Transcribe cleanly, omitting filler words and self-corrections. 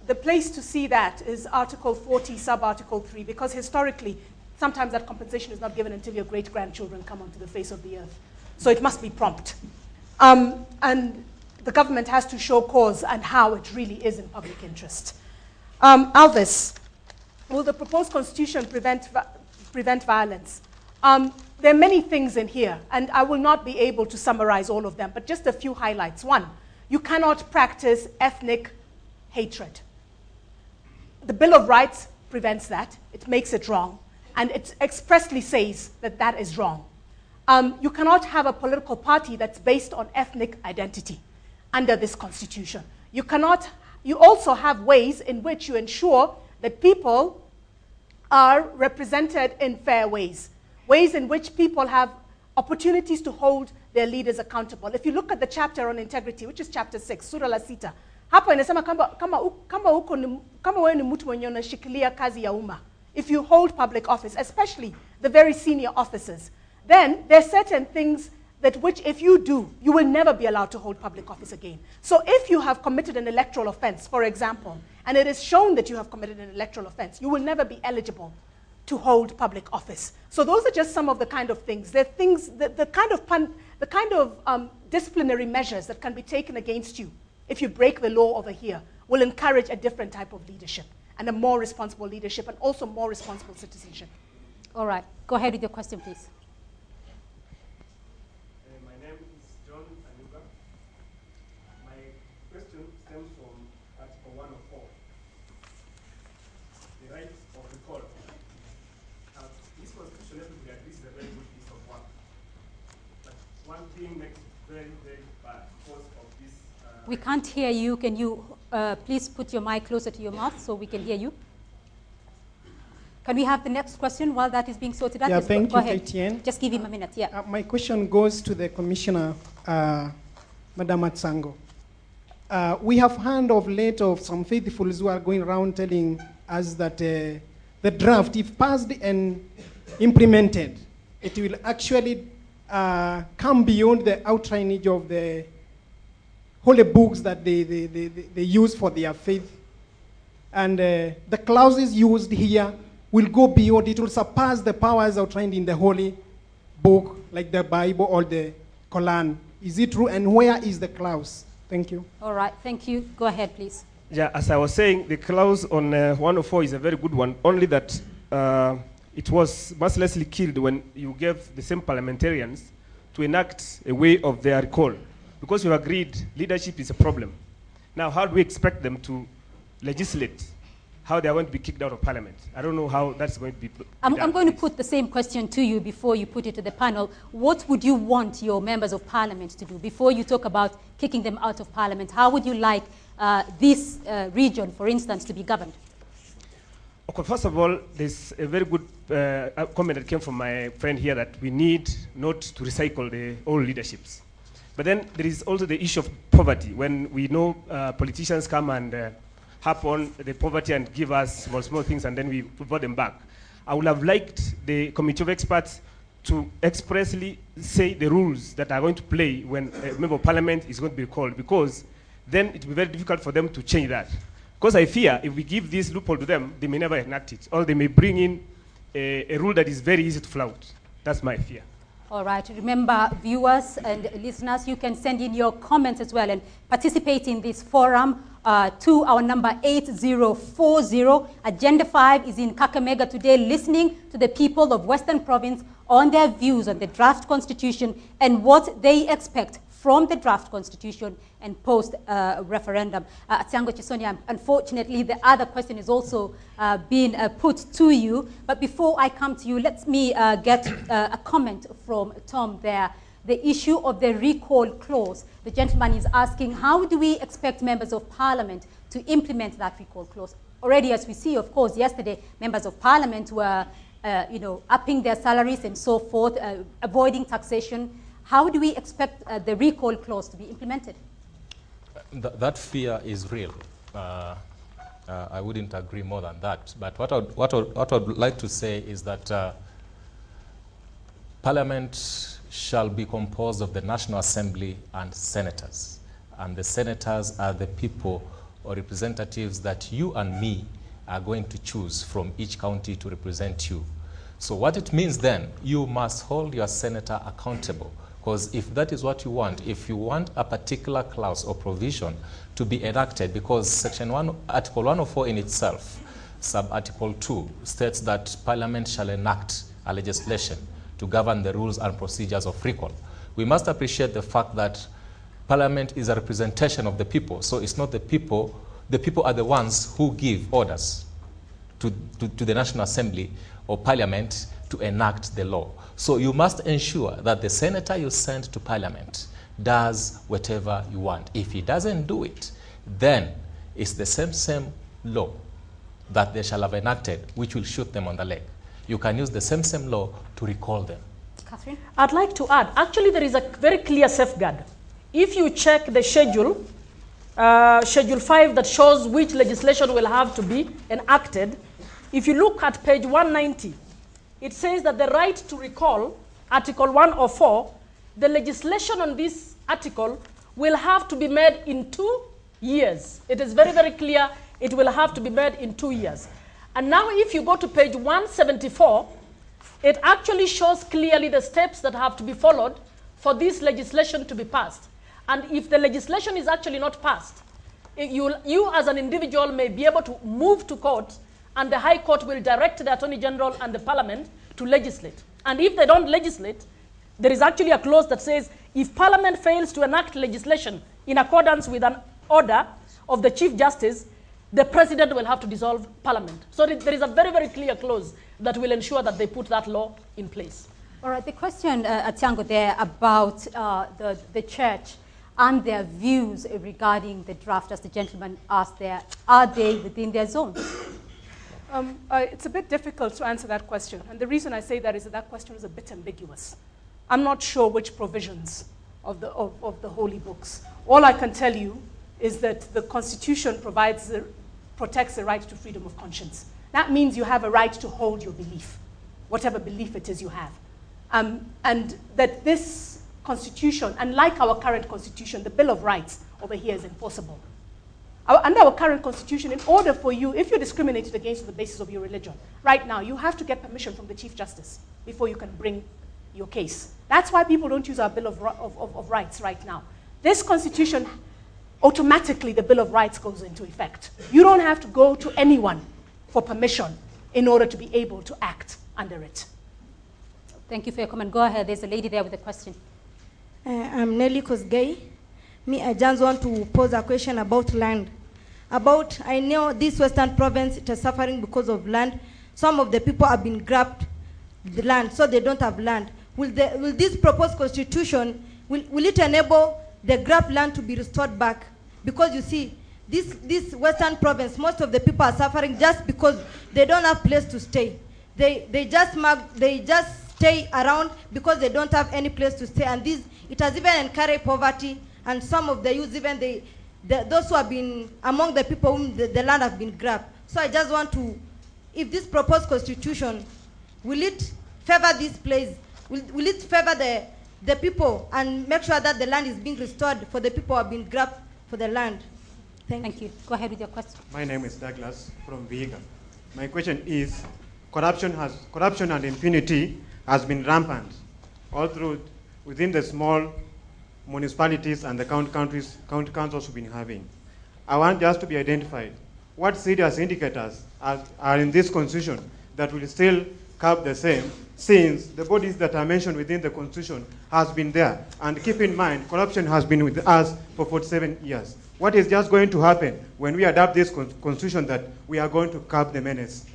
the place to see that is Article 40, sub-Article 3, because historically, sometimes that compensation is not given until your great-grandchildren come onto the face of the earth. So it must be prompt. And the government has to show cause and how it really is in public interest. Alvis, will the proposed constitution prevent violence? There are many things in here, and I will not be able to summarize all of them, but just a few highlights. One, you cannot practice ethnic hatred. The Bill of Rights prevents that. It makes it wrong, and it expressly says that that is wrong. You cannot have a political party that's based on ethnic identity under this constitution. You also have ways in which you ensure that people are represented in fair ways in which people have opportunities to hold their leaders accountable. If you look at the chapter on integrity, which is chapter 6, Sura la Sita, hapo inasema kama wewe ni mtu mwenye unashikilia kazi ya umma, if you hold public office, especially the very senior officers, then there are certain things that which if you do, you will never be allowed to hold public office again. So if you have committed an electoral offense, for example, and it is shown that you have committed an electoral offense, you will never be eligible to hold public office. So those are just some of the kind of things. There are things, the kind of disciplinary measures that can be taken against you if you break the law over here will encourage a different type of leadership and a more responsible leadership and also more responsible citizenship. All right, go ahead with your question, please. My name is John Anuga. My question stems from Article 104, the right of recall. This constitution, everybody agrees, is a very good piece of work. But one thing makes it very, very bad because of this. We can't hear you. Can you please put your mic closer to your mouth so we can hear you? Can we have the next question while that is being sorted out? Yeah, yes, thank go you, ahead. Etienne. Just give him a minute, yeah. My question goes to the Commissioner, Madam Atsango. We have heard of late of some faithfuls who are going around telling us that the draft, if passed and implemented, it will actually come beyond the outlinage of the holy books that they use for their faith. And the clauses used here will go beyond, it will surpass the powers outlined in the holy book, like the Bible or the Quran. Is it true? And where is the clause? Thank you. All right, thank you. Go ahead, please. Yeah, as I was saying, the clause on 104 is a very good one, only that it was mercilessly killed when you gave the same parliamentarians to enact a way of their recall. Because you agreed leadership is a problem. Now, how do we expect them to legislate how they are going to be kicked out of parliament? I don't know how that's going to be I'm going to put the same question to you before you put it to the panel. What would you want your members of parliament to do? Before you talk about kicking them out of parliament, how would you like this region, for instance, to be governed? Okay, first of all, there's a very good comment that came from my friend here that we need not to recycle the old leaderships. But then there is also the issue of poverty. When we know politicians come and harp on the poverty and give us small things and then we vote them back. I would have liked the committee of experts to expressly say the rules that are going to play when a member of parliament is going to be recalled, because then it will be very difficult for them to change that. Because I fear if we give this loophole to them, they may never enact it, or they may bring in a rule that is very easy to flout. That's my fear. All right, remember, viewers and listeners, you can send in your comments as well and participate in this forum to our number 8040. Agenda 5 is in Kakamega today, listening to the people of Western Province on their views on the draft constitution and what they expect from the draft constitution and post-referendum. Atsango Chisonia, unfortunately, the other question is also being put to you. But before I come to you, let me get a comment from Tom there. The issue of the recall clause. The gentleman is asking, how do we expect members of parliament to implement that recall clause? Already, as we see, of course, yesterday, members of parliament were upping their salaries and so forth, avoiding taxation. How do we expect the recall clause to be implemented? That fear is real. I wouldn't agree more than that. But what I would like to say is that Parliament shall be composed of the National Assembly and senators. And the senators are the people or representatives that you and me are going to choose from each county to represent you. So what it means then, you must hold your senator accountable, because if that is what you want, if you want a particular clause or provision to be enacted, because Section 1, Article 104 in itself, Sub-Article 2, states that Parliament shall enact a legislation to govern the rules and procedures of recall. We must appreciate the fact that Parliament is a representation of the people, so it's not the people are the ones who give orders to the National Assembly or Parliament to enact the law. So you must ensure that the senator you send to Parliament does whatever you want. If he doesn't do it, then it's the same law that they shall have enacted, which will shoot them on the leg. You can use the same law to recall them. Catherine? I'd like to add, actually there is a very clear safeguard. If you check the schedule, Schedule 5 that shows which legislation will have to be enacted, if you look at page 190, it says that the right to recall, Article 104, the legislation on this article will have to be made in 2 years. It is very, very clear it will have to be made in 2 years. And now if you go to page 174, it actually shows clearly the steps that have to be followed for this legislation to be passed. And if the legislation is actually not passed, you as an individual may be able to move to court, and the High Court will direct the Attorney General and the Parliament to legislate. And if they don't legislate, there is actually a clause that says if Parliament fails to enact legislation in accordance with an order of the Chief Justice, the President will have to dissolve Parliament. So there is a very, very clear clause that will ensure that they put that law in place. All right, the question, Atiango, there about the church and their views regarding the draft, as the gentleman asked there, are they within their zone? It's a bit difficult to answer that question. And the reason I say that is that question is a bit ambiguous. I'm not sure which provisions of the holy books. All I can tell you is that the Constitution protects the right to freedom of conscience. That means you have a right to hold your belief, whatever belief it is you have. And that this Constitution, unlike our current Constitution, the Bill of Rights over here is enforceable. Under our current Constitution, in order for you, if you're discriminated against on the basis of your religion, right now, you have to get permission from the Chief Justice before you can bring your case. That's why people don't use our Bill of Rights right now. This Constitution, automatically the Bill of Rights goes into effect. You don't have to go to anyone for permission in order to be able to act under it. Thank you for your comment. Go ahead. There's a lady there with a question. I'm Nelly Kosgei. I just want to pose a question about land. I know this Western province is suffering because of land. Some of the people have been grabbed the land, so they don't have land. Will this proposed constitution, will it enable the grabbed land to be restored back? Because you see, this Western province, most of the people are suffering just because they don't have place to stay. They just stay around because they don't have any place to stay, and it has even encouraged poverty. And some of the youth, even those who have been among the people whom the land have been grabbed. So I just want to, if this proposed constitution, will it favor this place? Will it favor the people and make sure that the land is being restored for the people who have been grabbed for the land? Thank you. Go ahead with your question. My name is Douglas from Vihiga. My question is, corruption and impunity has been rampant all through within the small municipalities and the county councils we've been having. I want just to be identified. What serious indicators are in this constitution that will still curb the same, since the bodies that are mentioned within the constitution has been there? And keep in mind, corruption has been with us for 47 years. What is just going to happen when we adopt this constitution that we are going to curb the menace?